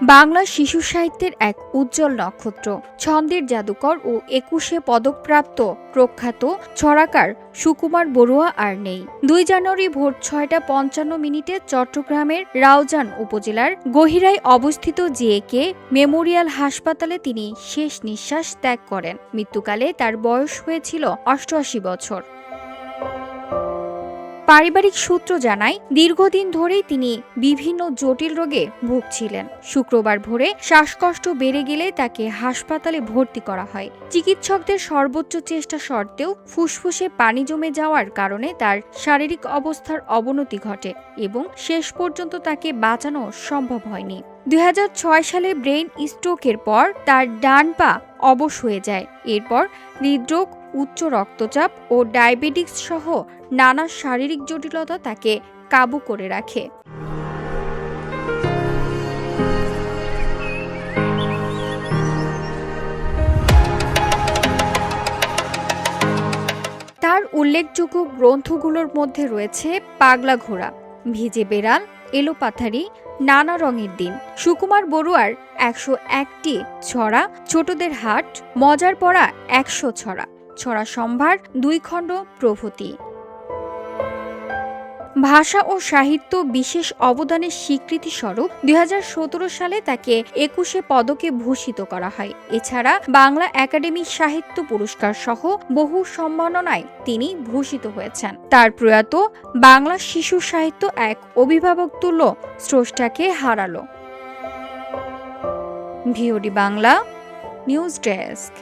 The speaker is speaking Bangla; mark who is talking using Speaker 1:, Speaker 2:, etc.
Speaker 1: বাংলা শিশু সাহিত্যের এক উজ্জ্বল নক্ষত্র, ছন্দের জাদুকর ও ২১শে পদকপ্রাপ্ত প্রখ্যাত ছড়াকার সুকুমার বড়ুয়া আর নেই। ২ জানুয়ারি ভোর ৬টা ৫৫ চট্টগ্রামের রাউজান উপজেলার গহিরায় অবস্থিত জেএকে মেমোরিয়াল হাসপাতালে তিনি শেষ নিঃশ্বাস ত্যাগ করেন। মৃত্যুকালে তার বয়স হয়েছিল ৮৮ বছর। পারিবারিক সূত্র জানায়, দীর্ঘদিন ধরেই তিনি বিভিন্ন জটিল রোগে ভুগছিলেন। শুক্রবার ভোরে শ্বাসকষ্ট বেড়ে গেলে তাকে হাসপাতালে ভর্তি করা হয়। চিকিৎসকদের সর্বোচ্চ চেষ্টা সত্ত্বেও ফুসফুসে পানি জমে যাওয়ার কারণে তার শারীরিক অবস্থার অবনতি ঘটে এবং শেষ পর্যন্ত তাকে বাঁচানো সম্ভব হয়নি। ২০০৬ সালে ব্রেইন স্ট্রোকের পর তার ডান পা অবশ হয়ে যায়। এরপর হৃদরোগ, উচ্চ রক্তচাপ ও ডায়াবেটিস সহ নানা শারীরিক জটিলতা তাকে কাবু করে রাখে। তার উল্লেখযোগ্য গ্রন্থগুলোর মধ্যে রয়েছে পাগলা ঘোড়া, ভিজে বেড়াল, এলোপাথারি, নানা রঙের দিন, সুকুমার বড়ুয়ার ১০১টি ছড়া, ছোটদের হাট, মজার পড়া ১০০ ছড়া, ছড়া সম্ভার ২ খণ্ড প্রভৃতি। ভাষা ও সাহিত্য বিশেষ অবদানের স্বীকৃতিস্বরূপ ২০১৭ সালে তাকে ২১শে পদকে ভূষিত করা হয়। এছাড়া বাংলা একাডেমি সাহিত্য পুরস্কার সহ বহু সম্মাননায় তিনি ভূষিত হয়েছেন। তার প্রয়াত বাংলা শিশু সাহিত্য এক অভিভাবকতুল্য স্রষ্টাকে হারালো। VOD Bangla news desk.